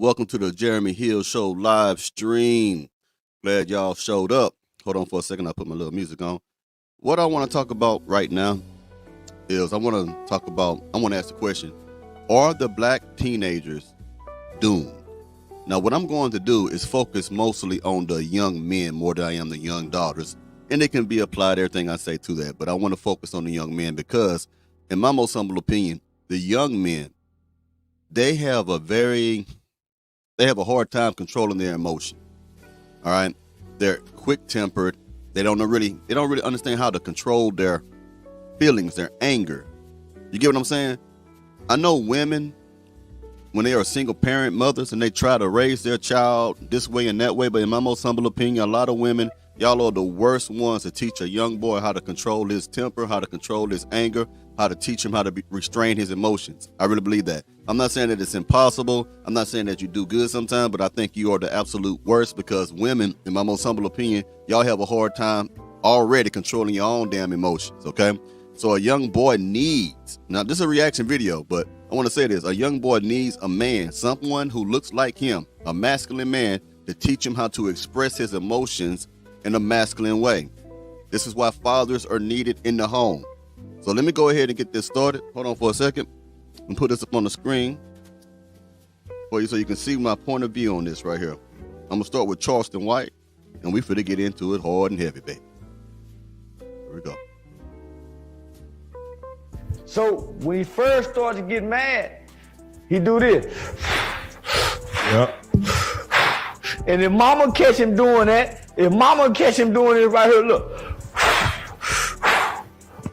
Welcome to the Jeremy Hill Show live stream. Glad y'all showed up. Hold on for a second. I'll put my little music on. What I want to talk about right now is I want to ask the question, are the black teenagers doomed? Now, what I'm going to do is focus mostly on the young men more than I am the young daughters. And it can be applied, everything I say to that. But I want to focus on the young men because, in my most humble opinion, the young men, they have a hard time controlling their emotion. All right. They're quick-tempered. They don't really understand how to control their feelings, their anger. You get what I'm saying? I know women, when they are single parent mothers and they try to raise their child this way and that way, but in my most humble opinion, a lot of women, y'all are the worst ones to teach a young boy how to control his temper, how to control his anger, how to teach him how to restrain his emotions. I really believe that. I'm not saying that it's impossible. I'm not saying that you do good sometimes, but I think you are the absolute worst because women, in my most humble opinion, y'all have a hard time already controlling your own damn emotions, okay? So a young boy needs, now this is a reaction video, but I want to say this, a young boy needs a man, someone who looks like him, a masculine man, to teach him how to express his emotions in a masculine way. This is why fathers are needed in the home. So let me go ahead and get this started. Hold on for a second and put this up on the screen for you so you can see my point of view on this right here. I'm going to start with Charleston White, and we finna get into it hard and heavy, baby. Here we go. So when he first started to get mad, he do this. Yep. And if mama catch him doing that, if mama catch him doing this right here, look.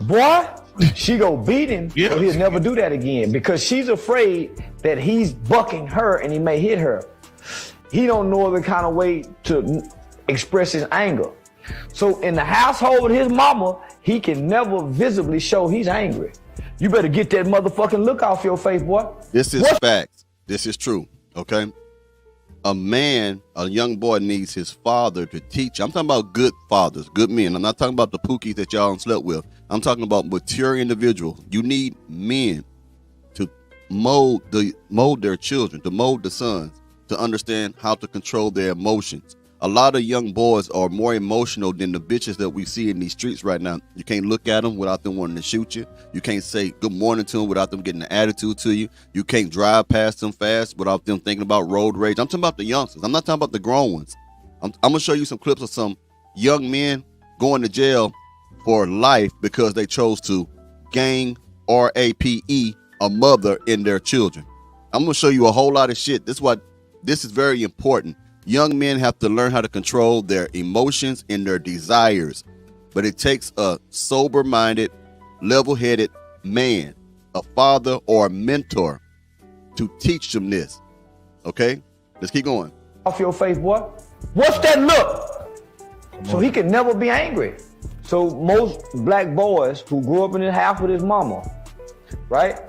Boy, she go beat him, Yeah. so he'll never do that again because she's afraid that he's bucking her and he may hit her. He don't know the kind of way to express his anger. So in the household with his mama, he can never visibly show he's angry. You better get that motherfucking look off your face, boy. This is facts. This is true, okay? A young boy needs his father to teach. I'm talking about good fathers, good men. I'm not talking about the pookies that y'all slept with. I'm talking about mature individuals. You need men to mold their children, to mold the sons, to understand how to control their emotions. A lot of young boys are more emotional than the bitches that we see in these streets right now. You can't look at them without them wanting to shoot you. You can't say good morning to them without them getting an attitude to you. You can't drive past them fast without them thinking about road rage. I'm talking about the youngsters. I'm not talking about the grown ones. I'm going to show you some clips of some young men going to jail for life because they chose to gang, R-A-P-E, a mother in their children. I'm going to show you a whole lot of shit. This is very important. Young men have to learn how to control their emotions and their desires, but it takes a sober-minded, level-headed man, a father or a mentor to teach them this. Okay? Let's keep going. Off your face, boy. What's that look? So he can never be angry. So most black boys who grew up in his house with his mama, right?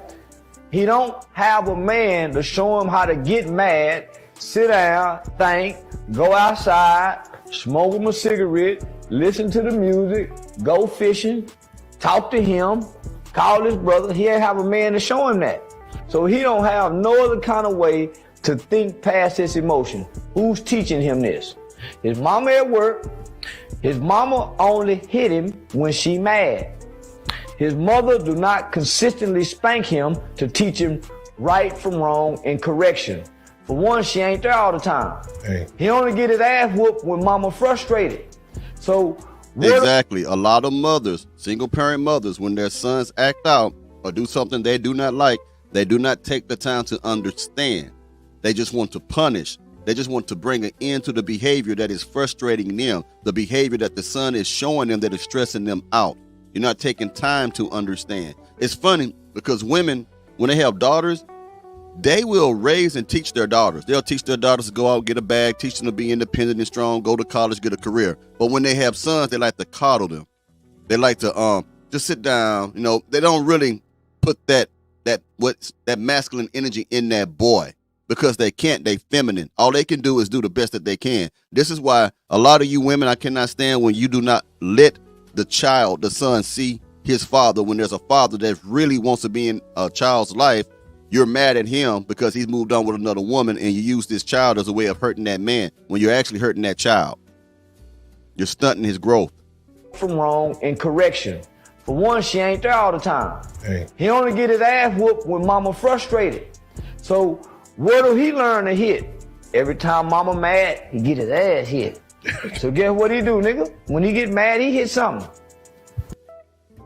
He don't have a man to show him how to get mad, sit down, think, go outside, smoke him a cigarette, listen to the music, go fishing, talk to him, call his brother. He ain't have a man to show him that. So he don't have no other kind of way to think past his emotion. Who's teaching him this? His mama at work. His mama only hit him when she mad. His mother do not consistently spank him to teach him right from wrong and correction. For one, she ain't there all the time. Hey. He only get his ass whooped when mama frustrated. So Exactly. A lot of mothers, single parent mothers, when their sons act out or do something they do not like, they do not take the time to understand. They just want to punish. They just want to bring an end to the behavior that is frustrating them, the behavior that the son is showing them that is stressing them out. You're not taking time to understand. It's funny because women, when they have daughters, they will raise and teach their daughters. They'll teach their daughters to go out, get a bag, teach them to be independent and strong, go to college, get a career. But when they have sons, they like to coddle them. They like to just sit down. You know, they don't really put that masculine energy in that boy because they can't. They feminine. All they can do is do the best that they can. This is why a lot of you women, I cannot stand when you do not let the son, see his father when there's a father that really wants to be in a child's life you're mad at him because he's moved on with another woman, and you use this child as a way of hurting that man when you're actually hurting that child. You're stunting his growth. From wrong and correction. For one, she ain't there all the time. Hey. He only get his ass whooped when mama frustrated. So where do he learn to hit? Every time mama mad, he get his ass hit. So guess what he do, nigga? When he get mad, he hit something.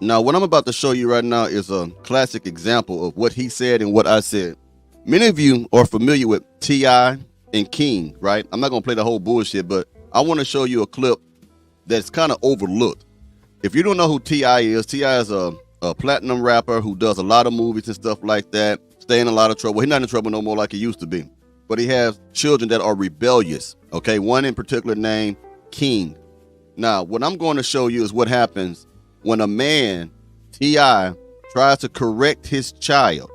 Now, what I'm about to show you right now is a classic example of what he said and what I said. Many of you are familiar with T.I. and King, right? I'm not going to play the whole bullshit, but I want to show you a clip that's kind of overlooked. If you don't know who T.I. is a platinum rapper who does a lot of movies and stuff like that, stay in a lot of trouble. He's not in trouble no more like he used to be, but he has children that are rebellious, okay? One in particular named King. Now, what I'm going to show you is what happens when a man, T.I., tries to correct his child,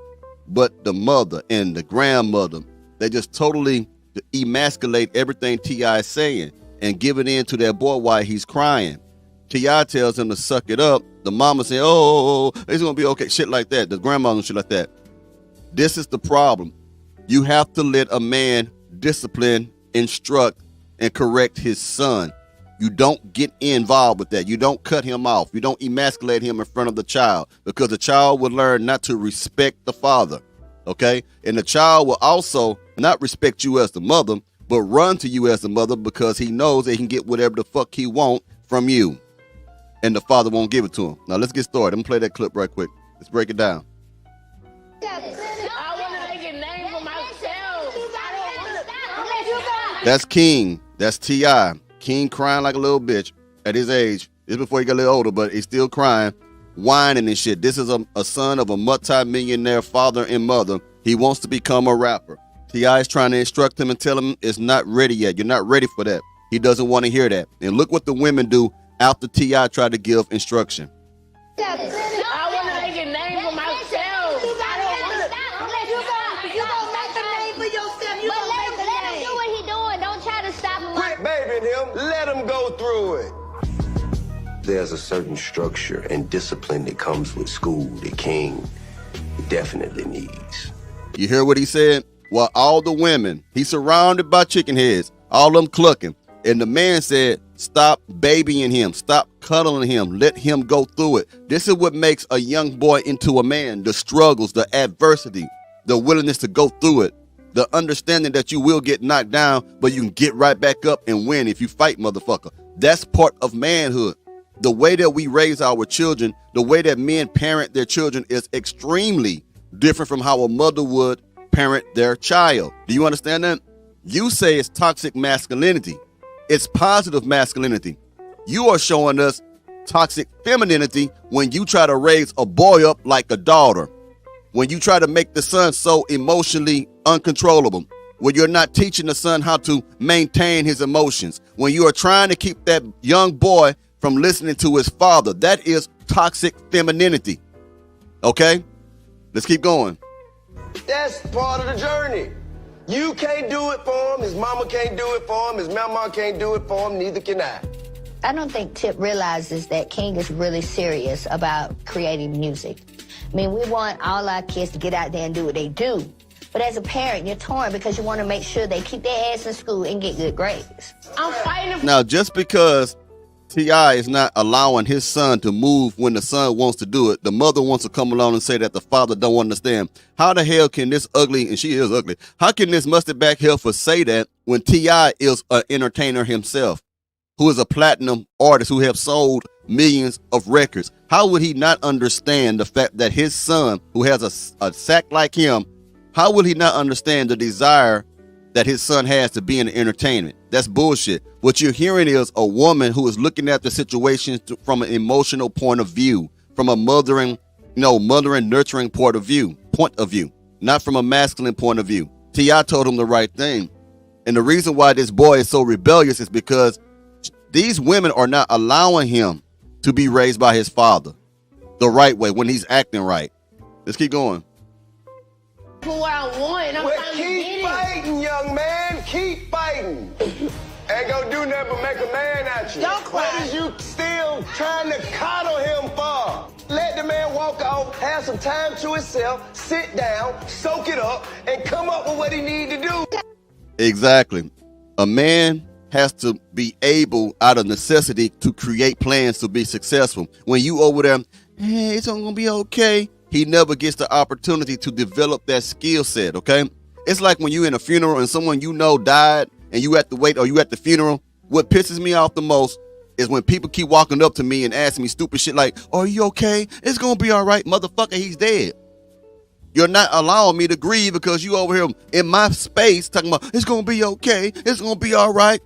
but the mother and the grandmother, they just totally emasculate everything T.I. is saying and give it in to that boy while he's crying. T.I. tells him to suck it up. The mama saying, oh, it's going to be okay. Shit like that. The grandmother and shit like that. This is the problem. You have to let a man discipline, instruct, and correct his son. You don't get involved with that. You don't cut him off. You don't emasculate him in front of the child, because the child will learn not to respect the father, okay? And the child will also not respect you as the mother, but run to you as the mother because he knows that he can get whatever the fuck he want from you. And the father won't give it to him. Now let's get started. I'm gonna play that clip right quick. Let's break it down. That's King. That's T.I. King crying like a little bitch at his age. It's before he got a little older, but he's still crying, whining and shit. This is a son of a multi-millionaire father and mother. He wants to become a rapper. T.I. is trying to instruct him and tell him it's not ready yet. You're not ready for that. He doesn't want to hear that. And look what the women do after T.I. tried to give instruction. I want to make a name for myself. You gonna make a name for yourself. You gonna make a name. Let him do what he doing. Don't try to stop him. Quit babying him. Let him go through it. There's a certain structure and discipline that comes with school that King definitely needs. You hear what he said? Well, all the women, he's surrounded by chicken heads, all of them clucking. And the man said, stop babying him. Stop cuddling him. Let him go through it. This is what makes a young boy into a man. The struggles, the adversity, the willingness to go through it. The understanding that you will get knocked down, but you can get right back up and win if you fight, motherfucker. That's part of manhood. The way that we raise our children, the way that men parent their children is extremely different from how a mother would parent their child. Do you understand that? You say it's toxic masculinity. It's positive masculinity. You are showing us toxic femininity when you try to raise a boy up like a daughter. When you try to make the son so emotionally uncontrollable. When you're not teaching the son how to maintain his emotions. When you are trying to keep that young boy from listening to his father. That is toxic femininity. Okay? Let's keep going. That's part of the journey. You can't do it for him. His mama can't do it for him. His mama can't do it for him. Neither can I. I don't think Tip realizes that King is really serious about creating music. I mean, we want all our kids to get out there and do what they do. But as a parent, you're torn because you want to make sure they keep their ass in school and get good grades. I'm fighting. Now, just because T.I. is not allowing his son to move when the son wants to do it, the mother wants to come along and say that the father don't understand. How the hell can this ugly, and she is ugly, how can this mustard back heifer say that when T.I. is an entertainer himself, who is a platinum artist, who have sold millions of records? How would he not understand the fact that his son, who has a sack like him, how will he not understand the desire that his son has to be in entertainment? That's bullshit. What you're hearing is a woman who is looking at the situation from an emotional point of view, from a mothering, nurturing point of view, not from a masculine point of view. T.I. told him the right thing. And the reason why this boy is so rebellious is because these women are not allowing him to be raised by his father the right way when he's acting right. Let's keep going. For what I want. I'm Well, trying to get keep it. fighting, young man. Keep fighting. Ain't gonna do nothing but make a man out you. Don't cry. What is you still trying to coddle him for? Let the man walk off. have some time to himself, sit down, soak it up, and come up with what he need to do. Exactly. A man has to be able, out of necessity, to create plans to be successful. When you over there, hey, it's gonna be okay, he never gets the opportunity to develop that skill set, okay? It's like when you in a funeral and someone you know died and you at the wait or you at the funeral. What pisses me off the most is when people keep walking up to me and asking me stupid shit like, are you okay? It's gonna be all right. Motherfucker, he's dead. You're not allowing me to grieve because you over here in my space talking about, it's gonna be okay. It's gonna be all right.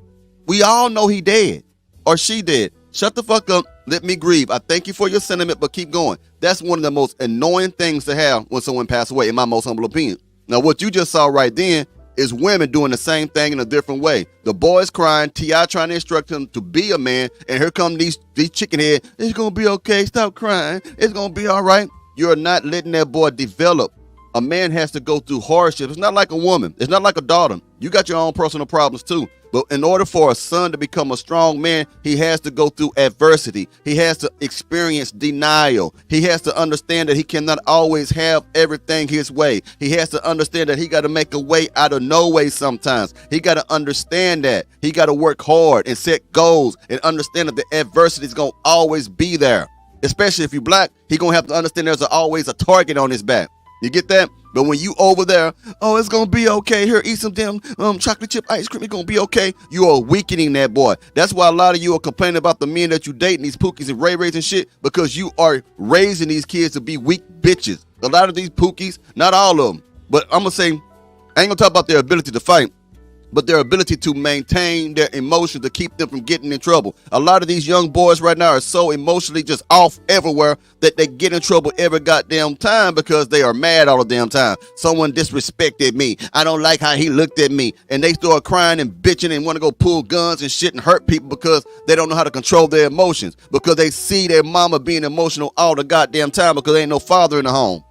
We all know he dead or she dead. Shut the fuck up. Let me grieve. I thank you for your sentiment, but keep going. That's one of the most annoying things to have when someone passed away, in my most humble opinion. Now, what you just saw right then is women doing the same thing in a different way. The boy's crying, T.I. trying to instruct him to be a man, and here come these chicken heads. It's gonna be okay. Stop crying. It's gonna be all right. You're not letting that boy develop. A man has to go through hardships. It's not like a woman. It's not like a daughter. You got your own personal problems too. But in order for a son to become a strong man, he has to go through adversity. He has to experience denial. He has to understand that he cannot always have everything his way. He has to understand that he got to make a way out of no way sometimes. He got to understand that. He got to work hard and set goals and understand that the adversity is going to always be there. Especially if you're black, he going to have to understand there's always a target on his back. You get that? But when you over there, oh, it's going to be okay. Here, eat some damn chocolate chip ice cream. It's going to be okay. You are weakening that boy. That's why a lot of you are complaining about the men that you dating, these pookies and ray-rays and shit, because you are raising these kids to be weak bitches. A lot of these pookies, not all of them, but I'm going to say, I ain't going to talk about their ability to fight, but their ability to maintain their emotions to keep them from getting in trouble. A lot of these young boys right now are so emotionally just off everywhere that they get in trouble every goddamn time because they are mad all the damn time. Someone disrespected me. I don't like how he looked at me. And they start crying and bitching and want to go pull guns and shit and hurt people because they don't know how to control their emotions, because they see their mama being emotional all the goddamn time because there ain't no father in the home.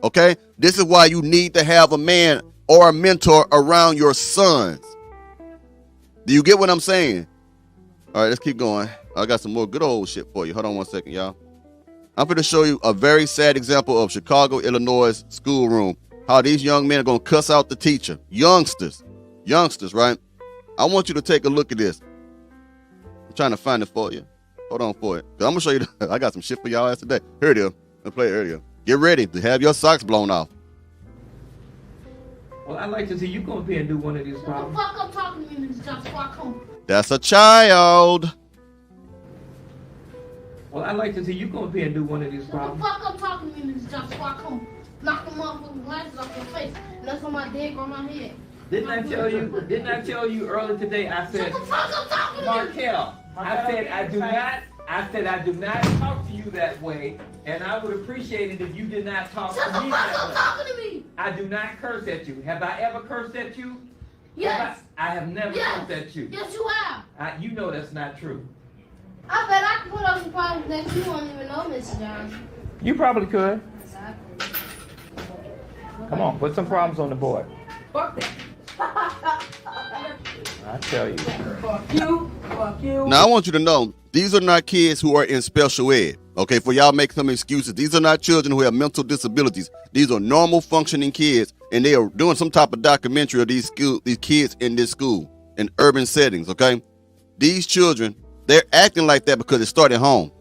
Okay? This is why you need to have a man or a mentor around your sons. Do you get what I'm saying? All right, let's keep going. I got some more good old shit for you. Hold on one second, y'all. I'm going to show you a very sad example of Chicago, Illinois schoolroom. How these young men are going to cuss out the teacher. Youngsters, right? I want you to take a look at this. I'm trying to find it for you. Hold on for it. I'm going to show you. I got some shit for y'all ass today. Here it is. I'll play it earlier. Get ready to have your socks blown off. Well, I'd like to see you come up here and do one of these problems. What the fuck I'm talking to you, just fuck home. That's a child. Well, I'd like to see you come up here and do one of these What the problems. fuck I'm talking to you, just fuck home. Knock the motherfucking glasses off your face. And that's on my dick or my head. Didn't I tell you earlier today, I said, What the fuck I'm talking to you? Markel, I said I do not talk to you that way, and I would appreciate it if you did not talk Shut to the me fuck that up way. talking to me. I do not curse at you. Have I ever cursed at you? Yes. I have never cursed at you. Yes, you have. You know that's not true. I bet I can put up some problems that you won't even know, Mr. Johnson. You probably could. Exactly. Come on, put some problems on the board. Fuck that. I tell you. Fuck you. Fuck you. Now, I want you to know, these are not kids who are in special ed. Okay, for y'all make some excuses. These are not children who have mental disabilities. These are normal functioning kids, and they are doing some type of documentary of these kids in this school, in urban settings, okay? These children, they're acting like that because it started at home.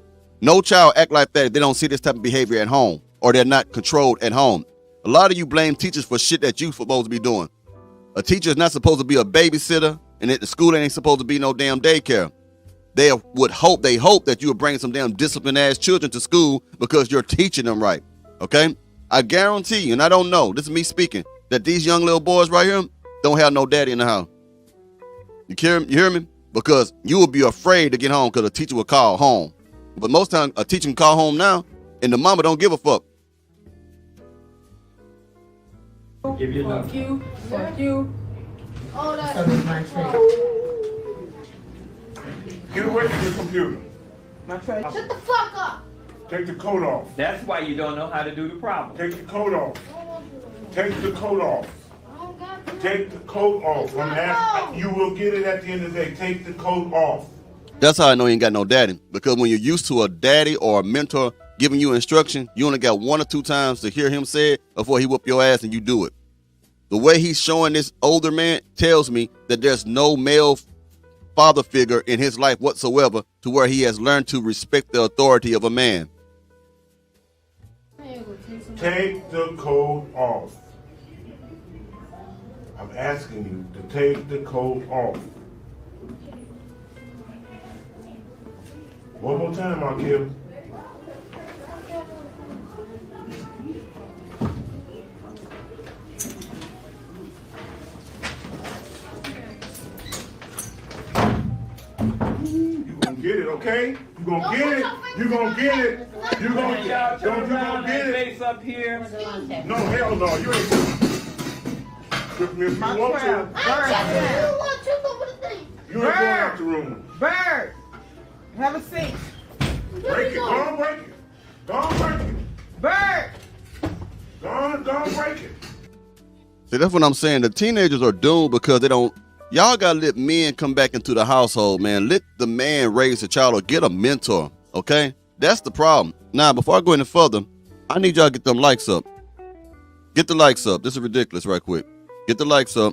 No child act like that if they don't see this type of behavior at home, or they're not controlled at home. A lot of you blame teachers for shit that you supposed to be doing. A teacher is not supposed to be a babysitter, and at the school ain't supposed to be no damn daycare. They hope that you will bring some damn disciplined ass children to school because you're teaching them right. Okay? I guarantee you, and I don't know, this is me speaking, that these young little boys right here don't have no daddy in the house. You hear me? Because you will be afraid to get home because a teacher will call home. But most times a teacher can call home now, and the mama don't give a fuck. Give you Fuck you. Fuck you. Oh, that's Get away from your computer. Shut the fuck up. Take the coat off. That's why you don't know how to do the problem. Take the coat off. Take the coat off. I don't got to. Take the coat off. I'm asking, you will get it at the end of the day. Take the coat off. That's how I know you ain't got no daddy. Because when you're used to a daddy or a mentor giving you instruction, you only got 1 or 2 times to hear him say it before he whoop your ass and you do it. The way he's showing this older man tells me that there's no male father figure in his life whatsoever to where he has learned to respect the authority of a man. Take the coat off. I'm asking you to take the coat off. One more time, I'll give. You gonna get it, okay? You gonna get it. You gonna get it. You gonna get it. Don't you gonna get it? Face up here. No, hell no. You ain't. If you want to. You ain't going out the room. Bird, have a seat. Break it. Go on, break it. Go on, break it. Bird. Go on, break it. See, that's what I'm saying. The teenagers are doomed because they don't. Y'all gotta let men come back into the household, man. Let the man raise the child or get a mentor, okay? That's the problem. Now, before I go any further, I need y'all to get them likes up. Get the likes up. This is ridiculous right quick. Get the likes up.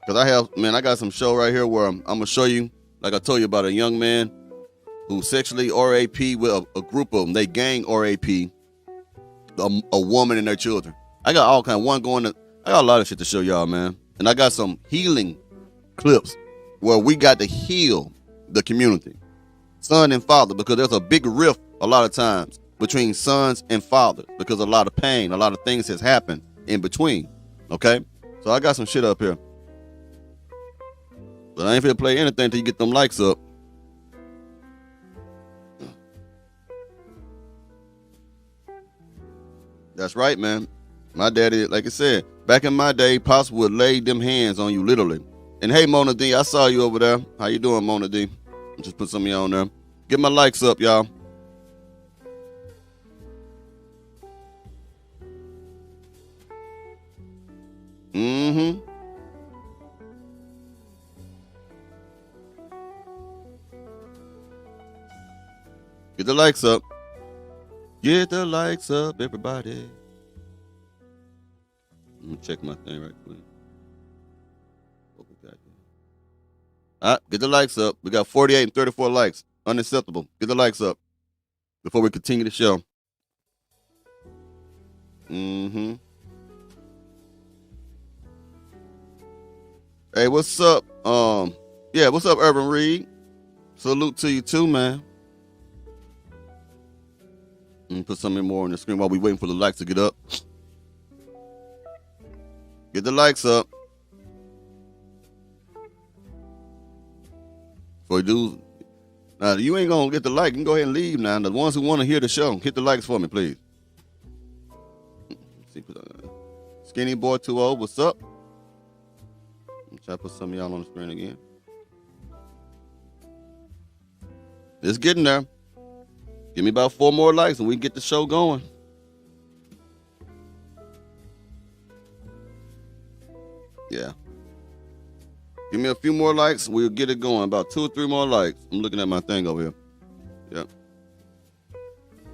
Because I got some show right here where I'm going to show you, like I told you about a young man who sexually RAP with a group of them. They gang RAP a woman and their children. I got all kind of I got a lot of shit to show y'all, man. And I got some healing clips where we got to heal the community, son and father, because there's a big rift a lot of times between sons and fathers because a lot of pain, a lot of things has happened in between. Okay, so I got some shit up here, but I ain't finna play anything till you get them likes up. That's right, man. My daddy, like I said, back in my day, Pops would lay them hands on you, literally. And hey, Mona D, I saw you over there. How you doing, Mona D? Just put some of you on there. Get my likes up, y'all. Mm-hmm. Get the likes up. Get the likes up, everybody. Let me check my thing right quick. What we got here? All right, get the likes up. We got 48 and 34 likes. Unacceptable. Get the likes up before we continue the show. Mm-hmm. Hey, what's up? What's up, Urban Reed? Salute to you too, man. Let me put something more on the screen while we waiting for the likes to get up. Get the likes up. For dudes. Now, you ain't gonna get the like. You can go ahead and leave now. The ones who want to hear the show, hit the likes for me, please. Skinny Boy 20, what's up? I'm trying to put some of y'all on the screen again. It's getting there. Give me about 4 more likes and we can get the show going. Yeah. Give me a few more likes. We'll get it going. About 2 or 3 more likes. I'm looking at my thing over here. Yep.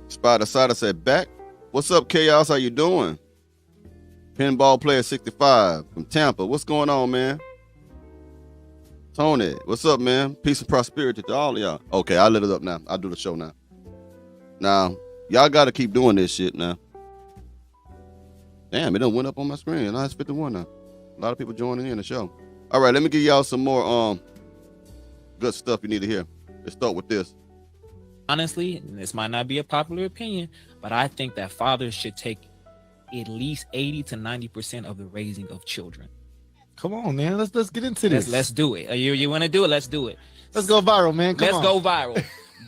Spider Sider said back. What's up, Chaos? How you doing? Pinball Player 65 from Tampa. What's going on, man? Tony, what's up, man? Peace and prosperity to all of y'all. Okay, I lit it up now. I'll do the show now. Now, y'all got to keep doing this shit now. Damn, it done went up on my screen. Now it's 51 now. A lot of people joining in the show. All right, let me give y'all some more good stuff you need to hear. Let's start with this. Honestly, and this might not be a popular opinion, but I think that fathers should take at least 80 to 90% of the raising of children. Come on, man. Let's get into this. Let's do it. You want to do it? Let's do it. Let's go viral, man. Come on. Let's go viral.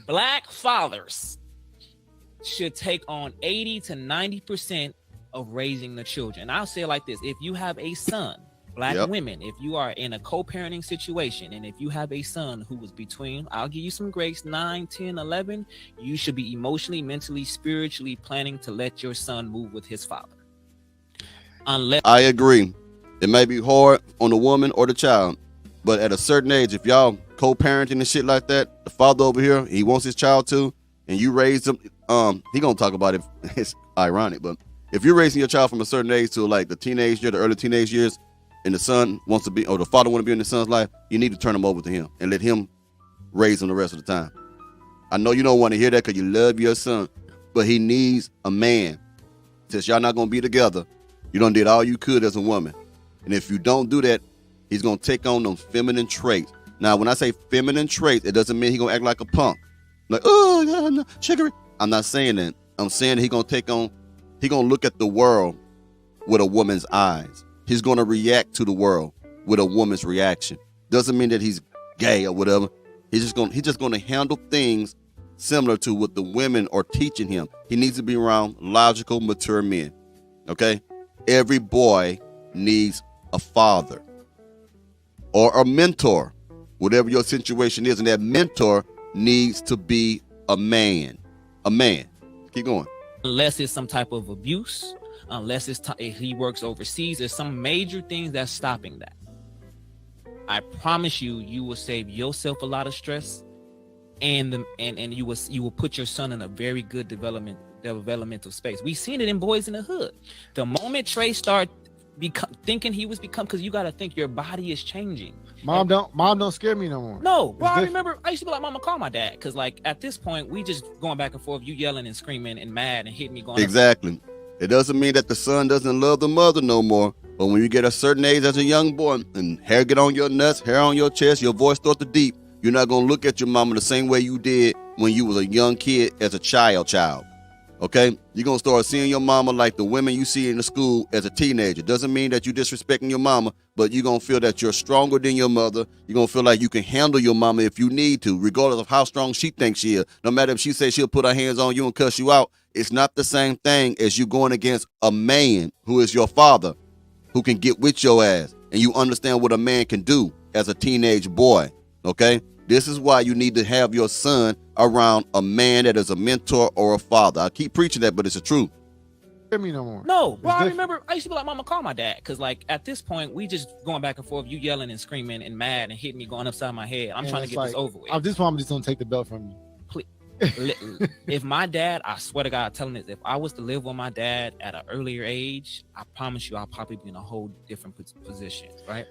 Black fathers should take on 80 to 90% of raising the children. I'll say it like this. If you have a son, black women, if you are in a co-parenting situation, and if you have a son who was between, I'll give you some grace, 9, 10, 11, you should be emotionally, mentally, spiritually planning to let your son move with his father. Unless I agree. It may be hard on the woman or the child, but at a certain age, if y'all co-parenting and shit like that, the father over here, he wants his child to, and you raise them, he gonna talk about it. It's ironic, but if you're raising your child from a certain age to like the teenage year, the early teenage years, and the son wants to be, or the father want to be in the son's life, you need to turn him over to him and let him raise him the rest of the time. I know you don't want to hear that because you love your son, but he needs a man. Since y'all not gonna be together, you done did all you could as a woman, and if you don't do that, he's gonna take on those feminine traits. Now, when I say feminine traits, it doesn't mean he gonna act like a punk, like no, chicory. I'm not saying that. I'm saying he gonna look at the world with a woman's eyes. He's gonna react to the world with a woman's reaction. Doesn't mean that he's gay or whatever. He's just gonna handle things similar to what the women are teaching him. He needs to be around logical, mature men. Okay? Every boy needs a father or a mentor, whatever your situation is, and that mentor needs to be a man. A man. Keep going. Unless it's some type of abuse, unless if he works overseas, there's some major things that's stopping that. I promise you, you will save yourself a lot of stress, and you will put your son in a very good developmental space. We've seen it in Boys in the Hood. The moment Trey started thinking he was because you got to think your body is changing. Mom don't scare me no more. No, bro, I remember I used to be like, Mama, call my dad, because like at this point we just going back and forth, you yelling and screaming and mad and hitting me going exactly. It doesn't mean that the son doesn't love the mother no more, but when you get a certain age as a young boy and hair get on your nuts, hair on your chest, your voice starts to deep, you're not gonna look at your mama the same way you did when you was a young kid as a child. Okay? You're gonna start seeing your mama like the women you see in the school as a teenager. Doesn't mean that you're disrespecting your mama, but you're gonna feel that you're stronger than your mother. You're gonna feel like you can handle your mama if you need to, regardless of how strong she thinks she is. No matter if she says she'll put her hands on you and cuss you out, it's not the same thing as you going against a man who is your father, who can get with your ass, and you understand what a man can do as a teenage boy. Okay? This is why you need to have your son around a man that is a mentor or a father. I keep preaching that, but it's the truth. Me no more. No, bro, I remember I used to be like, Mama, call my dad, because like at this point we just going back and forth, you yelling and screaming and mad and hitting me going upside my head. I'm trying to get this over with. This mom just don't take the belt from you. Please. If my dad, I swear to God, I'm telling this, if I was to live with my dad at an earlier age, I promise you I'll probably be in a whole different position, right?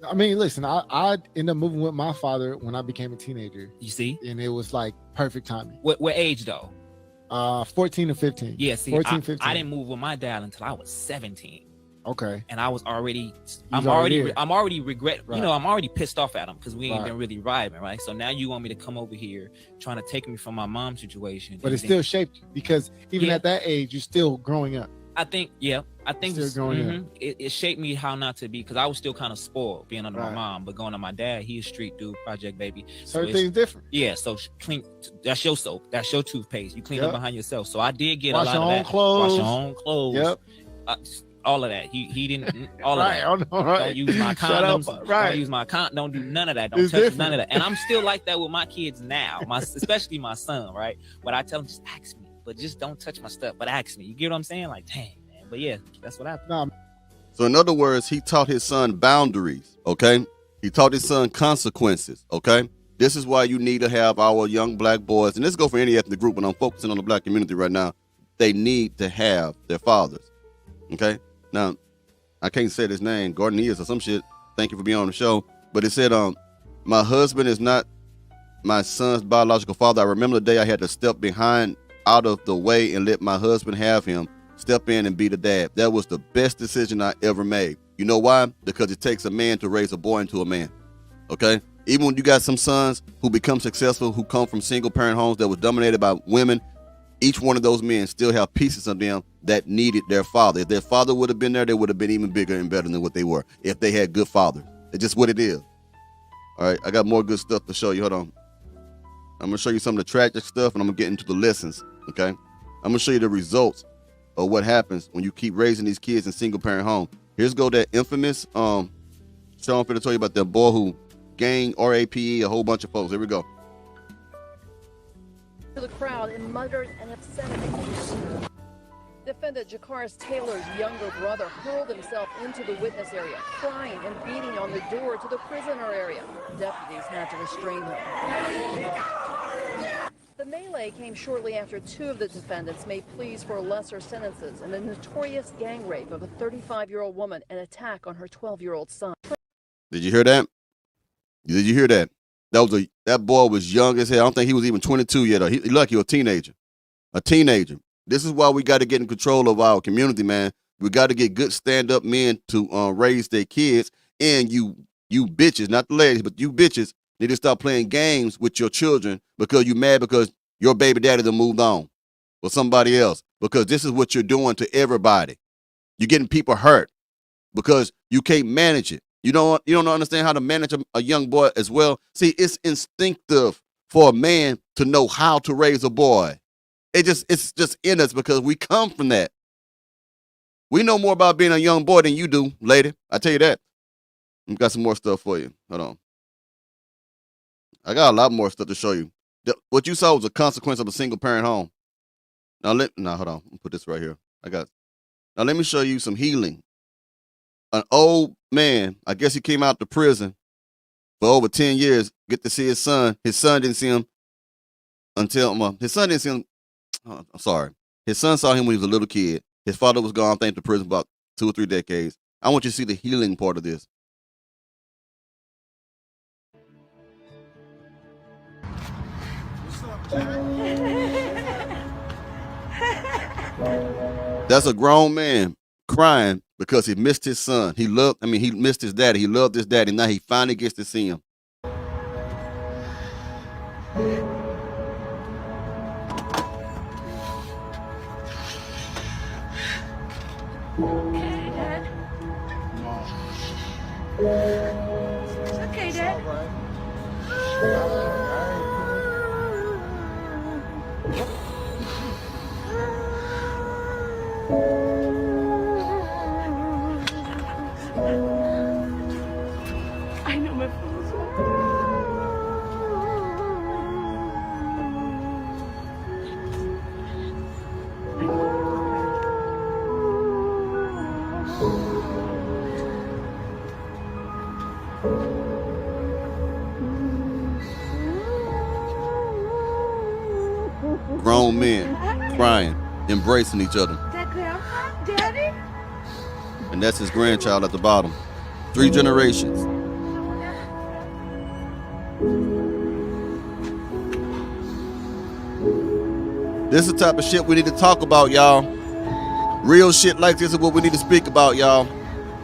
I mean, listen, I ended up moving with my father when I became a teenager. You see? And it was like perfect timing. What age though? 14 or 15. Yeah, see, 14, 15. I didn't move with my dad until I was 17. Okay. And I was already, I'm already regret, right. You know, I'm already pissed off at him because we ain't been really vibing, right? So now you want me to come over here trying to take me from my mom's situation. But it still shaped you, because even at that age, you're still growing up. I think it shaped me how not to be, because I was still kind of spoiled being under my mom, but going to my dad, he's a street dude, project baby. Certain things different. Yeah, so clean. That's your soap. That's your toothpaste. You clean up behind yourself. So I did get Wash a lot of that. Clothes. Wash your own clothes. Yep. All of that. He didn't. All of that. Don't use my condoms. Don't use my Don't do none of that. Don't touch none of that. And I'm still like that with my kids now. Especially my son. Right. But I tell him, just ask me. But just don't touch my stuff. But ask me. You get what I'm saying? Like, dang, man. But yeah, that's what happened. So in other words, he taught his son boundaries. Okay. He taught his son consequences. Okay. This is why you need to have our young black boys, and this goes for any ethnic group, but I'm focusing on the black community right now. They need to have their fathers. Okay. Now, I can't say his name, Gardenias or some shit. Thank you for being on the show. But it said, my husband is not my son's biological father. I remember the day I had to step behind out of the way and let my husband have him, step in and be the dad. That was the best decision I ever made. You know why? Because it takes a man to raise a boy into a man. Okay? Even when you got some sons who become successful, who come from single parent homes that was dominated by women, each one of those men still have pieces of them that needed their father. If their father would have been there, they would have been even bigger and better than what they were if they had good fathers. It's just what it is. All right, I got more good stuff to show you. Hold on. I'm going to show you some of the tragic stuff, and I'm going to get into the lessons, okay? I'm going to show you the results of what happens when you keep raising these kids in single-parent home. Here's go that infamous show I'm going to tell you about that boy who gang RAPE a whole bunch of folks. Here we go. To the crowd in muttered and obscenities. Defendant Jacarius Taylor's younger brother hurled himself into the witness area, crying and beating on the door to the prisoner area. Deputies had to restrain him. The melee delay came shortly after 2 of the defendants made pleas for lesser sentences in a notorious gang rape of a 35-year-old woman and attack on her 12-year-old son. Did you hear that? Did you hear that? That boy was young as hell. I don't think he was even 22 yet. He lucky, a teenager. A teenager. This is why we got to get in control of our community, man. We got to get good stand-up men to raise their kids. And you bitches, not the ladies, but you bitches need to stop playing games with your children because you mad because your baby daddy done moved on with somebody else. Because this is what you're doing to everybody. You're getting people hurt because you can't manage it. You don't understand how to manage a young boy as well. See, it's instinctive for a man to know how to raise a boy. It's just in us because we come from that. We know more about being a young boy than you do, lady. I tell you that. I've got some more stuff for you. Hold on. I got a lot more stuff to show you. What you saw was a consequence of a single parent home. Now hold on. I'll put this right here. Now let me show you some healing. An old man, I guess he came out to prison for over 10 years, get to see his son. His son didn't see him until his son didn't see him. I'm sorry. His son saw him when he was a little kid. His father was gone, I think, to prison about 2 or 3 decades. I want you to see the healing part of this. That's a grown man crying because he missed his son. He missed his daddy. He loved his daddy. Now he finally gets to see him. Okay, Dad. It's okay, Dad. I know my father's Grown men crying, embracing each other. Daddy? And that's his grandchild at the bottom. 3 generations. This is the type of shit we need to talk about, y'all. Real shit like this is what we need to speak about, y'all.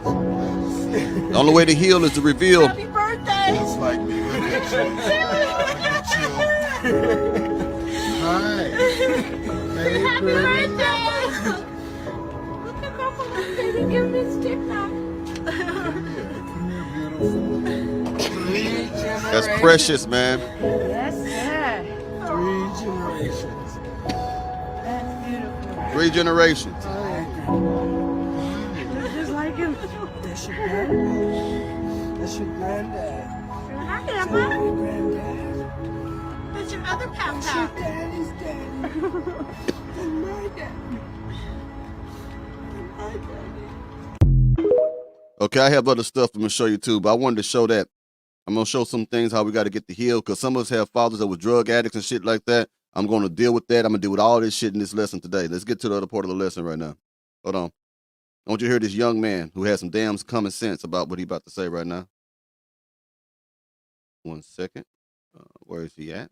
The only way to heal is to reveal. Happy birthday! It's like me with Hi. Happy birthday! Look at Papa, baby, give me a stick now. That's precious, man. That's sad. 3 generations. That's beautiful. 3 generations. Looks just like him. That's your granddad. That's your granddad. Hi, Grandma. That's your granddad. That's your other pap. That's your daddy's daddy. And my daddy. And my daddy. Okay, I have other stuff I'm going to show you too, but I wanted to show that. I'm going to show some things how we got to get to heal because some of us have fathers that were drug addicts and shit like that. I'm going to deal with that. I'm going to deal with all this shit in this lesson today. Let's get to the other part of the lesson right now. Hold on. I want you to hear this young man who has some damn common sense about what he's about to say right now. 1 second. Where is he at?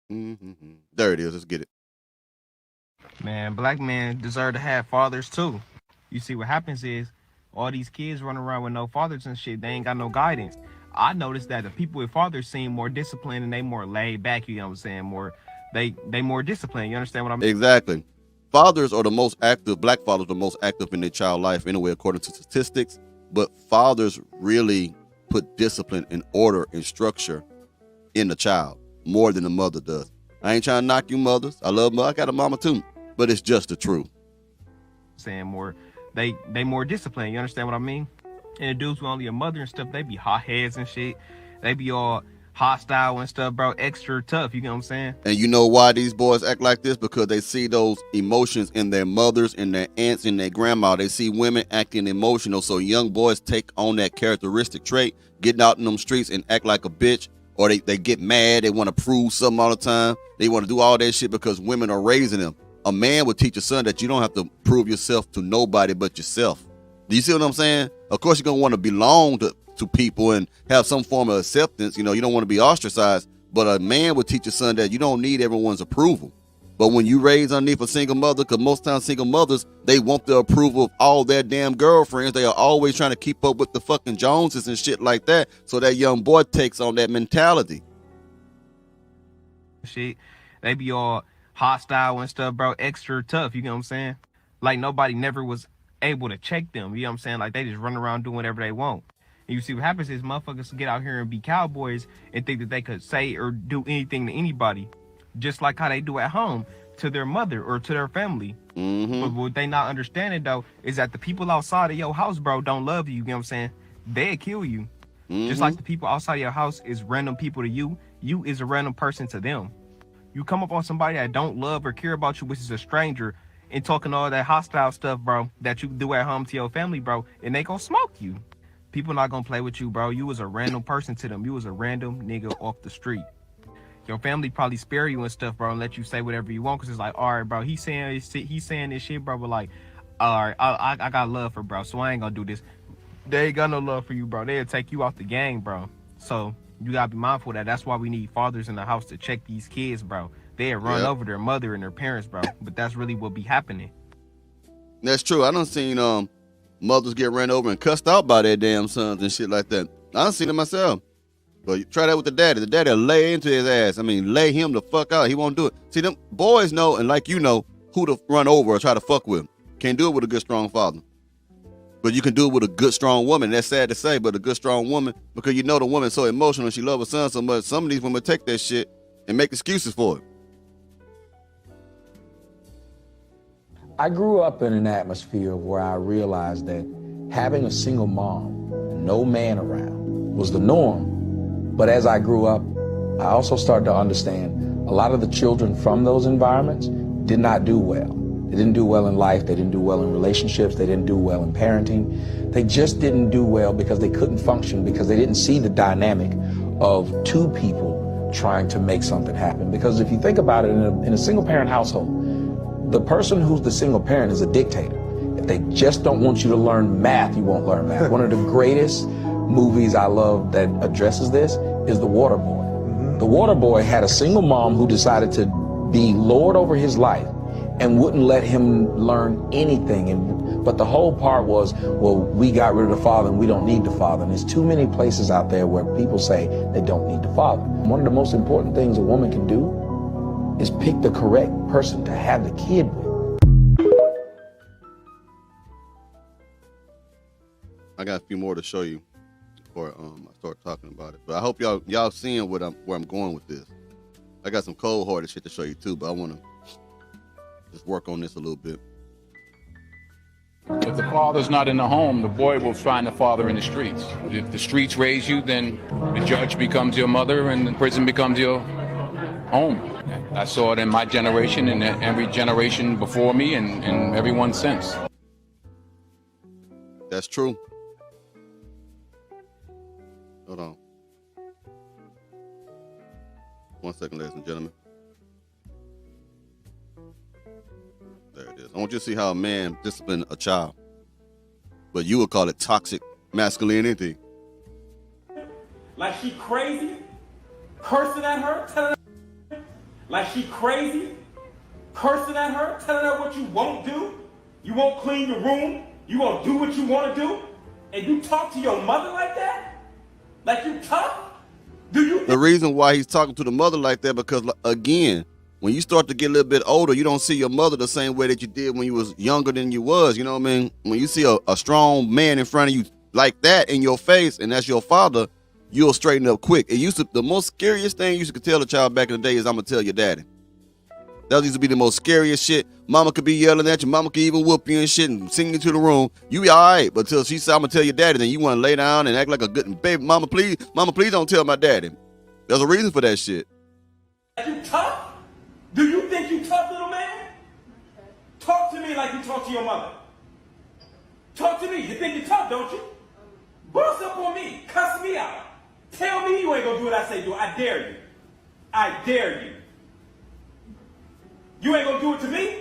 There it is. Let's get it. Man, black men deserve to have fathers too. You see, what happens is all these kids running around with no fathers and shit, they ain't got no guidance. I noticed that the people with fathers seem more disciplined and they more laid back, you know what I'm saying? They more disciplined, you understand what I mean? Exactly. Fathers are the most active, black fathers are the most active in their child life anyway, according to statistics. But fathers really put discipline and order and structure in the child more than the mother does. I ain't trying to knock you mothers. I love mother. I got a mama too, but it's just the truth. Saying more, they more disciplined, you understand what I mean? And the dudes with only a mother and stuff, they be hotheads and shit. They be all hostile and stuff, bro, extra tough, you know what I'm saying? And you know why these boys act like this? Because they see those emotions in their mothers and their aunts and their grandma. They see women acting emotional, so young boys take on that characteristic trait, getting out in them streets and act like a bitch or they get mad. They want to prove something all the time. They want to do all that shit because women are raising them. A man would teach a son that you don't have to prove yourself to nobody but yourself. Do you see what I'm saying? Of course, you're going to want to belong to people and have some form of acceptance. You know, you don't want to be ostracized. But a man would teach a son that you don't need everyone's approval. But when you raise underneath a single mother, because most times single mothers, they want the approval of all their damn girlfriends. They are always trying to keep up with the fucking Joneses and shit like that. So that young boy takes on that mentality. Shit, they be all hostile and stuff, bro. Extra tough, you know what I'm saying? Like nobody never was able to check them, you know what I'm saying? Like they just run around doing whatever they want. And you see what happens is motherfuckers get out here and be cowboys and think that they could say or do anything to anybody, just like how they do at home to their mother or to their family. But what they not understanding though is that the people outside of your house, bro, don't love you, you know what I'm saying? They'll kill you. Just like the people outside of your house is random people to you, you is a random person to them. You come up on somebody that don't love or care about you, which is a stranger, and talking all that hostile stuff, bro, that you do at home to your family, bro, and they gonna smoke you. People not gonna play with you, bro. You was a random person to them. You was a random nigga off the street. Your family probably spare you and stuff, bro, and let you say whatever you want, because it's like, all right, bro, he's saying this shit, bro, but like, all right, I got love for bro, so I ain't gonna do this. They ain't got no love for you, bro. They'll take you off the gang, bro. So you gotta be mindful of that. That's why we need fathers in the house to check these kids, bro. They'll run over their mother and their parents, bro. But that's really what be happening. That's true. I done seen mothers get ran over and cussed out by their damn sons and shit like that. I done seen it myself. But you try that with the daddy. The daddy will lay into his ass. I mean, lay him the fuck out. He won't do it. See, them boys know, and like you know, who to run over or try to fuck with. Can't do it with a good, strong father. But you can do it with a good, strong woman. That's sad to say, but a good, strong woman, because you know the woman's so emotional and she loves her son so much. Some of these women take that shit and make excuses for it. I grew up in an atmosphere where I realized that having a single mom, no man around, was the norm. But as I grew up, I also started to understand a lot of the children from those environments did not do well. They didn't do well in life. They didn't do well in relationships. They didn't do well in parenting. They just didn't do well because they couldn't function, because they didn't see the dynamic of two people trying to make something happen. Because if you think about it, in a single parent household, the person who's the single parent is a dictator. If they just don't want you to learn math, you won't learn math. One of the greatest movies I love that addresses this is The Waterboy. The Waterboy had a single mom who decided to be lord over his life and wouldn't let him learn anything. But the whole part was, well, we got rid of the father and we don't need the father. And there's too many places out there where people say they don't need the father. One of the most important things a woman can do is pick the correct person to have the kid with. I got a few more to show you before I start talking about it. But I hope y'all seeing where I'm going with this. I got some cold-hearted shit to show you too, but I want to just work on this a little bit. If the father's not in the home, the boy will find the father in the streets. If the streets raise you, then the judge becomes your mother and the prison becomes your home. I saw it in my generation and every generation before me and everyone since. That's true. Hold on. 1 second, ladies and gentlemen. There it is. I want you to see how a man disciplined a child. But you would call it toxic masculinity. Like she crazy, cursing at her, telling her like she crazy, cursing at her, telling her what you won't do. You won't clean your room. You won't do what you want to do. And you talk to your mother like that? Like you tough? The reason why he's talking to the mother like that, because again, when you start to get a little bit older, you don't see your mother the same way that you did when you was younger than you was. You know what I mean? When you see a strong man in front of you like that in your face, and that's your father, you'll straighten up quick. It used to, the most scariest thing you used to tell a child back in the day is, I'm gonna tell your daddy. That used to be the most scariest shit. Mama could be yelling at you. Mama could even whoop you and shit and sing you to the room. You be all right, but until she said, I'm gonna tell your daddy, then you want to lay down and act like a good baby. Mama, please don't tell my daddy. There's a reason for that shit. Are you tough? Do you think you tough, little man? Talk to me like you talk to your mother. Talk to me. You think you're tough, don't you? Boss up on me. Cuss me out. Tell me you ain't gonna do what I say do. I dare you. I dare you. You ain't gonna do it to me?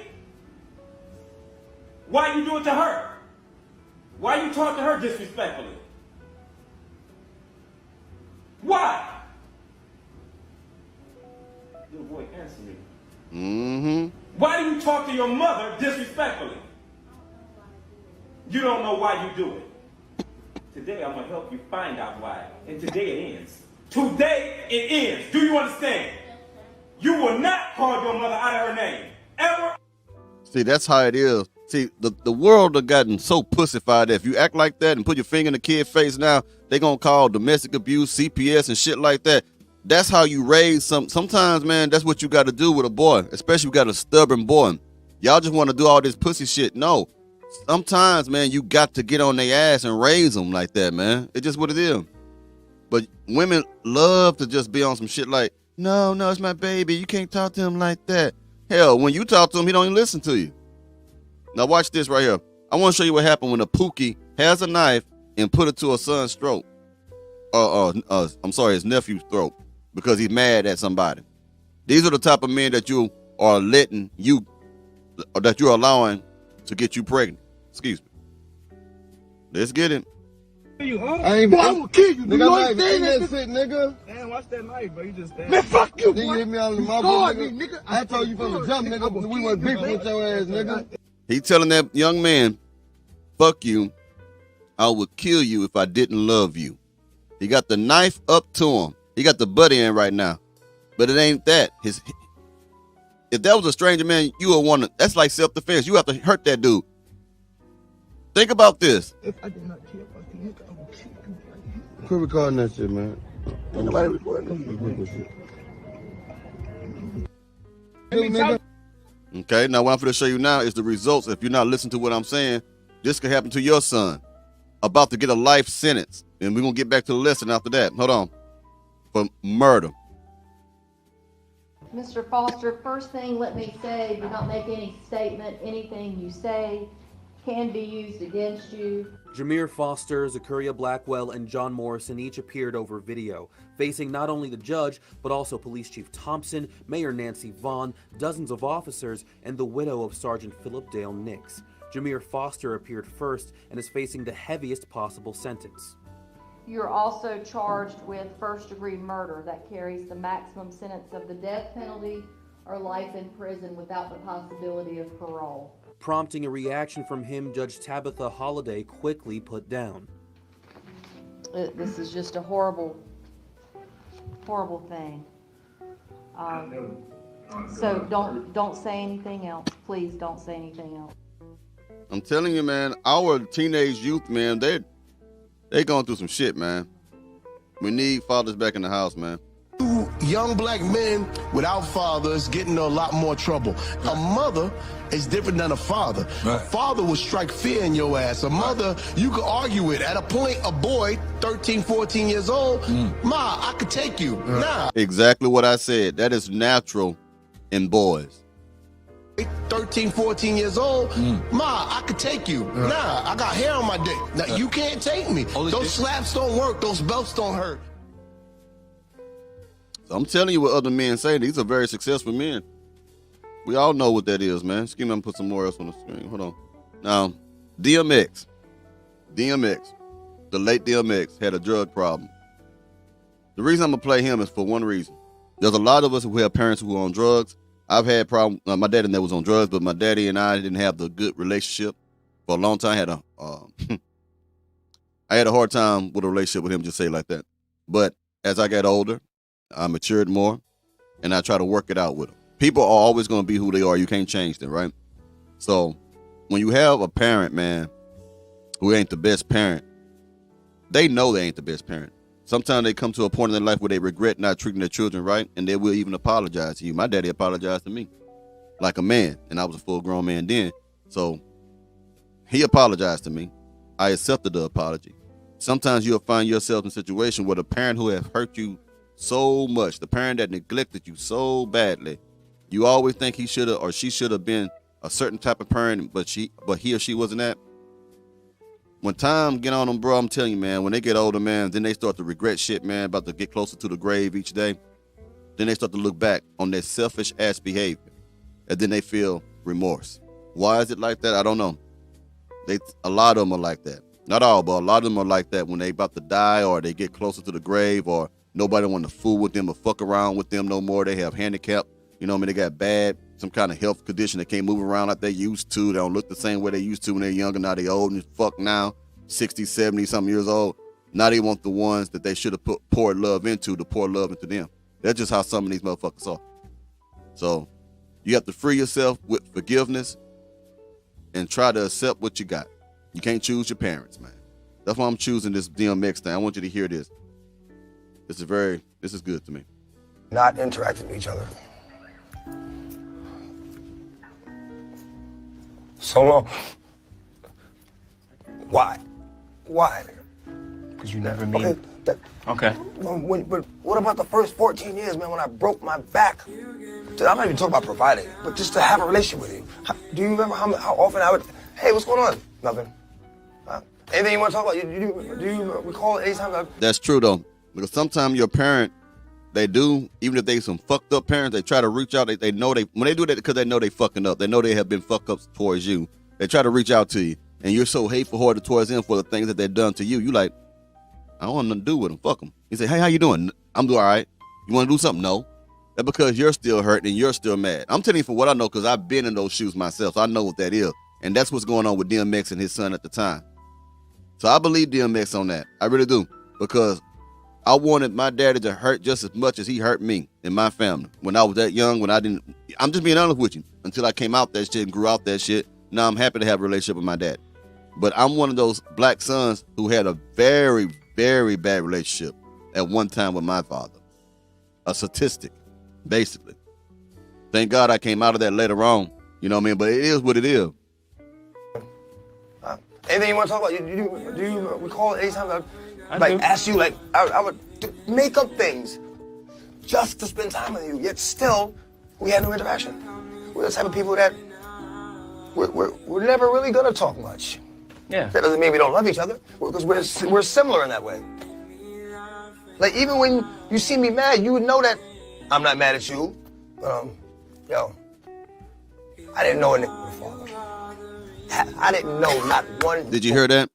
Why you do it to her? Why you talk to her disrespectfully? Why? Little boy, answer me. Mm-hmm. Why do you talk to your mother disrespectfully? You don't know why you do it. Today I'm gonna help you find out why. And today it ends. Today it ends. Do you understand? You will not call your mother out of her name. Ever. See, that's how it is. See, the world have gotten so pussified that if you act like that and put your finger in the kid's face now, they gonna call domestic abuse, CPS, and shit like that. That's how you raise sometimes, man, that's what you got to do with a boy, especially if you got a stubborn boy. Y'all just want to do all this pussy shit. No. Sometimes, man, you got to get on their ass and raise them like that, man. It's just what it is. But women love to just be on some shit like, no, it's my baby. You can't talk to him like that. Hell, when you talk to him, he don't even listen to you. Now watch this right here. I want to show you what happened when a Pookie has a knife and put it to a son's throat. I'm sorry, his nephew's throat, because he's mad at somebody. These are the type of men that you are letting you, or that you're allowing to get you pregnant. Excuse me. Let's get it. I ain't gonna kill you. Nigga, You I'm ain't not saying saying that shit, nigga. Damn, watch that knife, bro. You just stabbed. Man, fuck you, Then boy. you hit me out of the You mouth, scarred nigga. me, nigga. I told you from the jump, nigga. We wasn't beefing with your ass, nigga. He telling that young man, fuck you. I would kill you if I didn't love you. He got the knife up to him. He got the butt in right now. But it ain't that. If that was a stranger, man, you would want to, that's like self-defense. You have to hurt that dude. Think about this. If I did not kill fucking nigga, I would kill you. Quit recording that shit, man. Ain't nobody recording that. Okay, now what I'm going to show you now is the results. If you're not listening to what I'm saying, this could happen to your son. About to get a life sentence. And we're going to get back to the lesson after that. Hold on. For murder. Mr. Foster, first thing let me say, do not make any statement. Anything you say can be used against you. Jameer Foster, Zakuria Blackwell, and John Morrison each appeared over video, facing not only the judge, but also Police Chief Thompson, Mayor Nancy Vaughn, dozens of officers, and the widow of Sergeant Philip Dale Nix. Jameer Foster appeared first and is facing the heaviest possible sentence. You're also charged with first-degree murder that carries the maximum sentence of the death penalty or life in prison without the possibility of parole. Prompting a reaction from him, Judge Tabitha Holliday quickly put down. This is just a horrible, horrible thing. So don't say anything else. Please don't say anything else. I'm telling you, man, our teenage youth, man, they going through some shit, man. We need fathers back in the house, man. Young black men without fathers get into a lot more trouble. A mother is different than a father. A father will strike fear in your ass. A mother, you could argue with. At a point, a boy, 13, 14 years old, Ma, I could take you. Nah. Exactly what I said. That is natural in boys. 13, 14 years old, Ma, I could take you. Nah, I got hair on my dick. Now, you can't take me. Those slaps don't work. Those belts don't hurt. So I'm telling you what other men say. These are very successful men. We all know what that is, man. Excuse me, I'm gonna put some more else on the screen. Hold on. Now, DMX, the late DMX had a drug problem. The reason I'm gonna play him is for one reason. There's a lot of us who have parents who are on drugs. I've had problems. My daddy never was on drugs, but my daddy and I didn't have the good relationship for a long time. I had a hard time with a relationship with him, just say it like that. But as I got older, I matured more, and I try to work it out with them. People are always going to be who they are. You can't change them, right? So when you have a parent, man, who ain't the best parent, they know they ain't the best parent. Sometimes they come to a point in their life where they regret not treating their children right, and they will even apologize to you. My daddy apologized to me like a man, and I was a full-grown man then. So he apologized to me. I accepted the apology. Sometimes you'll find yourself in a situation where the parent who has hurt you so much, the parent that neglected you so badly, you always think he should have or she should have been a certain type of parent, but he or she wasn't that. when time get on them, bro, I'm telling you, man, when they get older, man, then they start to regret shit, man, about to get closer to the grave each day. Then they start to look back on their selfish ass behavior, and then they feel remorse. Why is it like that? I don't know. A lot of them are like that. Not all, but a lot of them are like that when they about to die, or they get closer to the grave, or nobody want to fool with them or fuck around with them no more. They have handicap. You know what I mean? They got bad, some kind of health condition. They can't move around like they used to. They don't look the same way they used to when they're younger. Now they old and fuck now, 60, 70 something years old. Now they want the ones that they should have poured love into to pour love into them. That's just how some of these motherfuckers are. So you have to free yourself with forgiveness and try to accept what you got. You can't choose your parents, man. That's why I'm choosing this DMX thing. I want you to hear this. This is good to me. Not interacting with each other. So long. Why? Because you never mean. Okay. But what about the first 14 years, man, when I broke my back? I'm not even talking about providing, but just to have a relationship with you. Do you remember how often I would, hey, what's going on? Nothing. Anything you want to talk about? Do you recall any time? That's true, though. Because sometimes your parent, they do, even if they some fucked up parents, they try to reach out. They know when they do that because they know they fucking up. They know they have been fucked up towards you. They try to reach out to you, and you're so hateful towards them for the things that they've done to you. You like, I don't want nothing to do with them. Fuck them. You say, hey, how you doing? I'm doing all right. You want to do something? No. That's because you're still hurting and you're still mad. I'm telling you for what I know because I've been in those shoes myself. So I know what that is. And that's what's going on with DMX and his son at the time. So I believe DMX on that. I really do. Because I wanted my daddy to hurt just as much as he hurt me and my family. When I was that young, I'm just being honest with you. Until I came out that shit and grew out that shit. Now I'm happy to have a relationship with my dad. But I'm one of those black sons who had a very, very bad relationship at one time with my father. A statistic, basically. Thank God I came out of that later on. You know what I mean? But it is what it is. Anything you want to talk about? Do you recall any time I asked you, I would make up things just to spend time with you, yet still we had no interaction. We're the type of people that we're never really gonna talk much. Yeah. That doesn't mean we don't love each other, because we're similar in that way. Like, even when you see me mad, you would know that I'm not mad at you. Yo, I didn't know a nigga with a father. I didn't know not one. Did you hear that?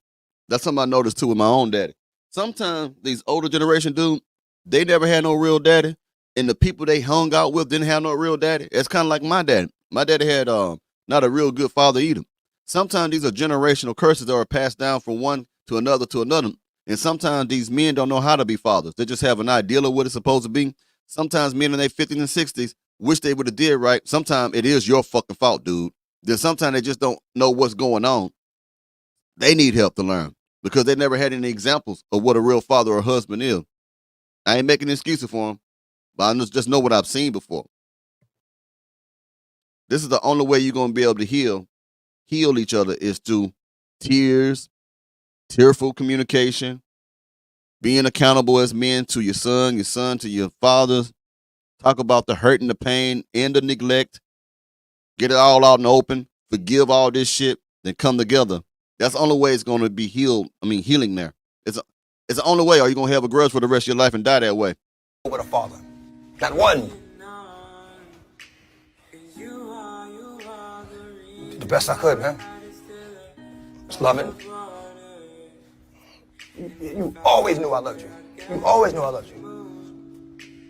That's something I noticed too with my own daddy. Sometimes these older generation dudes, they never had no real daddy, and the people they hung out with didn't have no real daddy. It's kind of like my daddy. My daddy had not a real good father either. Sometimes these are generational curses that are passed down from one to another to another. And sometimes these men don't know how to be fathers. They just have an ideal of what it's supposed to be. Sometimes men in their 50s and 60s wish they would have did right. Sometimes it is your fucking fault, dude. Then sometimes they just don't know what's going on. They need help to learn because they never had any examples of what a real father or husband is. I ain't making excuses for them, but I just know what I've seen before. This is the only way you're going to be able to heal each other is through tears, tearful communication, being accountable as men to your son to your fathers. Talk about the hurt and the pain and the neglect. Get it all out in the open. Forgive all this shit. Then come together. That's the only way it's going to be healing there. It's the only way. Or you're going to have a grudge for the rest of your life and die that way. With a father. Not one. The best I could, man. Just loving. You always knew I loved you. You always knew I loved you.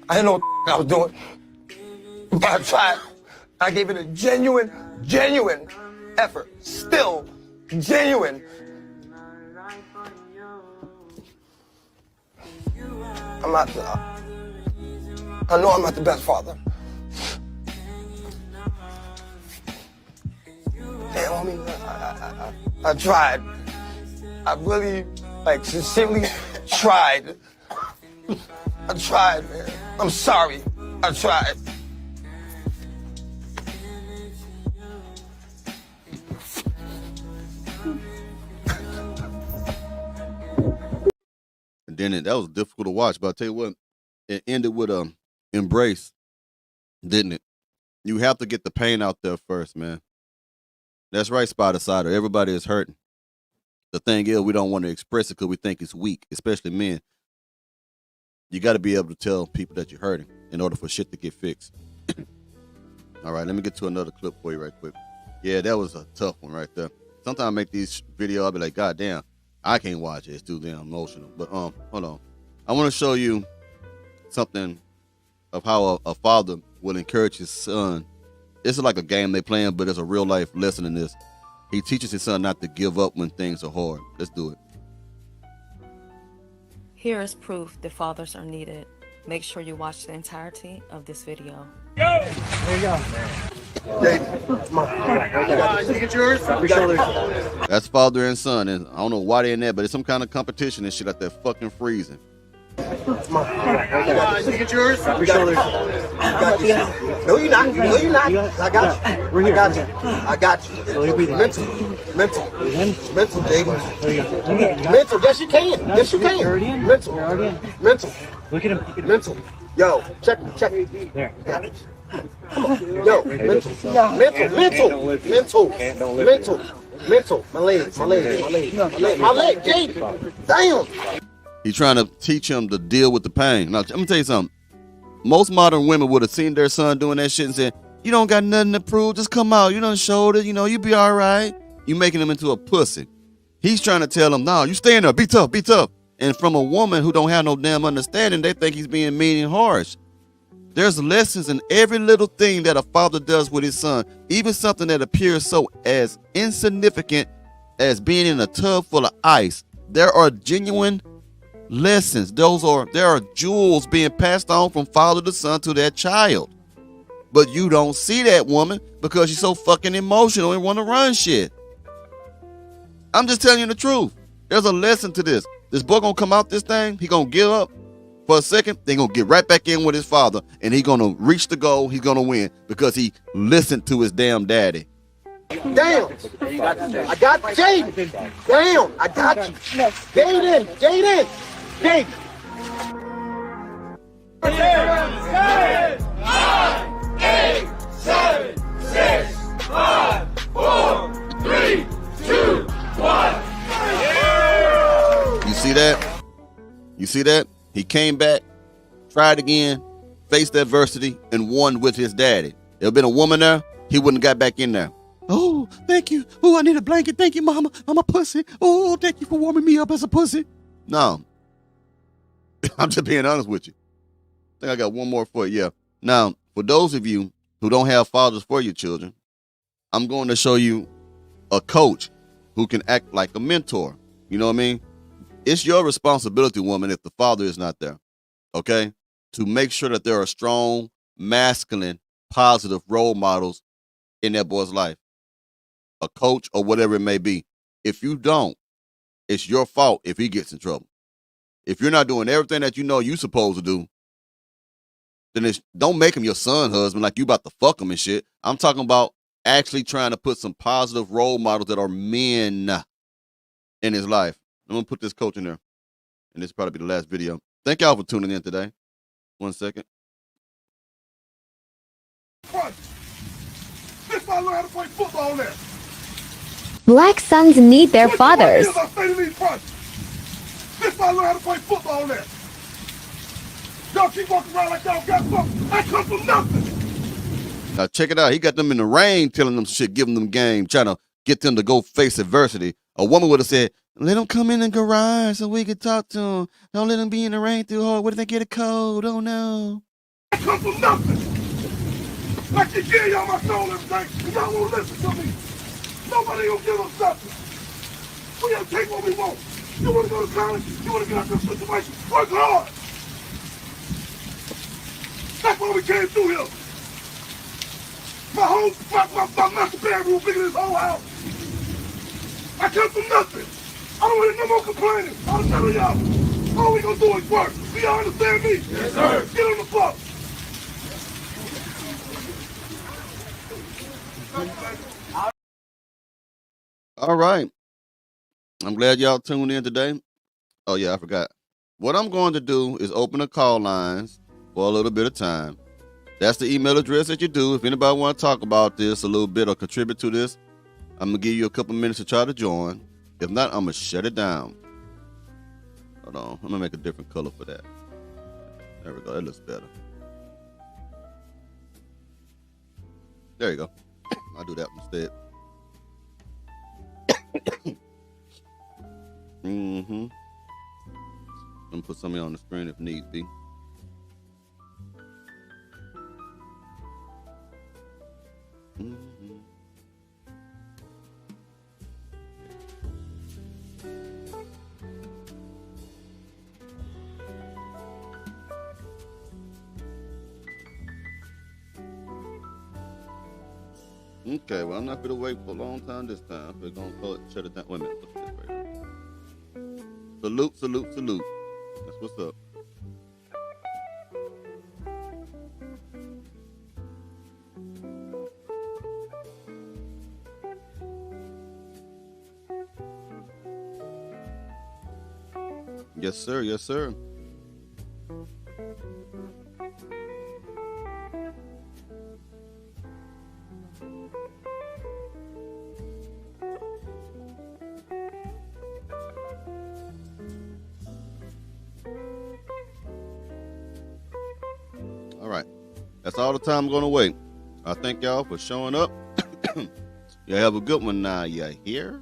I didn't know what I was doing. But I tried. I gave it a genuine effort. Still genuine. I know I'm not the best father. Damn, I mean, I tried. I really, sincerely tried. I tried, man. I'm sorry. I tried. And then that was difficult to watch, but I'll tell you what, it ended with embrace, didn't it? You have to get the pain out there first, man. That's right, Spider Cider. Everybody is hurting. The thing is, we don't want to express it because we think it's weak, especially men. You got to be able to tell people that you're hurting in order for shit to get fixed. All right, let me get to another clip for you right quick. Yeah, that was a tough one right there. Sometimes I make these videos, I'll be like, God damn, I can't watch it. It's too damn emotional. But hold on. I want to show you something of how a father will encourage his son. It's like a game they playing, but there's a real life lesson in this. He teaches his son not to give up when things are hard. Let's do it. Here is proof that fathers are needed. Make sure you watch the entirety of this video. There you go. Come on. You get yours? That's father and son, and I don't know why they're in there, but it's some kind of competition and shit out there fucking freezing. Come on. You get yours? No, you're not. No, you're not. I got you. I got you. I got you. Mental, David. Mental. Yes, you can. Yes, you can. Mental. Look at him. Mental. Yo, check. There. Come on. Yo, mental. My leg, David. Damn. He's trying to teach him to deal with the pain. Now, let me tell you something. Most modern women would have seen their son doing that shit and said, you don't got nothing to prove. Just come out. You done showed it. You be all right. You making him into a pussy. He's trying to tell him, no, you stay in there. Be tough. And from a woman who don't have no damn understanding, they think he's being mean and harsh. There's lessons in every little thing that a father does with his son, even something that appears so as insignificant as being in a tub full of ice. There are genuine lessons. There are jewels being passed on from father to son to that child. But you don't see that woman because she's so fucking emotional and want to run shit. I'm just telling you the truth. There's a lesson to this. This boy gonna come out this thing, he gonna give up for a second, then gonna get right back in with his father, and he gonna reach the goal, he's gonna win because he listened to his damn daddy. Damn! I got Jaden! Damn! I got you! Jaden! Jaden! 10, 9, 8, 7, 6, 5, 4, 3, 2, 1. You see that? He came back, tried again, faced adversity, and won with his daddy. There had been a woman there, he wouldn't have got back in there. Oh, thank you. Oh, I need a blanket. Thank you, mama. I'm a pussy. Oh, thank you for warming me up as a pussy. No. I'm just being honest with you. I think I got one more for you. Yeah. Now, for those of you who don't have fathers for your children, I'm going to show you a coach who can act like a mentor. You know what I mean? It's your responsibility, woman, if the father is not there, okay, to make sure that there are strong, masculine, positive role models in that boy's life, a coach or whatever it may be. If you don't, it's your fault if he gets in trouble. If you're not doing everything that you know you're supposed to do, then don't make him your son husband like you about to fuck him and shit. I'm talking about actually trying to put some positive role models that are men in his life. I'm going to put this coach in there, and this will probably be the last video. Thank y'all for tuning in today. 1 second. This why I learned how to play football there. Black sons need their fathers. This why I learned how to play football there. Y'all keep walking around like y'all got something. I come from nothing. Now check it out. He got them in the rain telling them shit, giving them game, trying to get them to go face adversity. A woman would have said, let them come in the garage so we can talk to them. Don't let them be in the rain too hard. What if they get a cold? Oh, no. I come from nothing. I can give y'all my soul everything, and y'all won't listen to me. Nobody gonna give us nothing. We gotta take what we want. You wanna go to college? You wanna get out of this situation? Work hard. That's why we came through here. My master bedroom bigger than this whole house. I come from nothing. I don't want no more complaining. I'm telling y'all, all we gonna do is work. Do y'all understand me? Yes, sir. Get on the bus. All right. I'm glad y'all tuned in today. Oh, yeah, I forgot. What I'm going to do is open the call lines for a little bit of time. That's the email address that you do. If anybody want to talk about this a little bit or contribute to this, I'm going to give you a couple minutes to try to join. If not, I'm gonna shut it down. Hold on, I'm gonna make a different color for that. There we go, that looks better. There you go. I'll do that instead. Mm-hmm. I'm gonna put some of you on the screen if need be. Mm-hmm. Okay, well, I'm not gonna wait for a long time this time. We're gonna shut it down. Wait a minute. Look at this right here. Salute, salute, salute. That's what's up. Yes, sir. Yes, sir. All right. That's all the time I'm going to wait. I thank y'all for showing up. You have a good one now. You hear?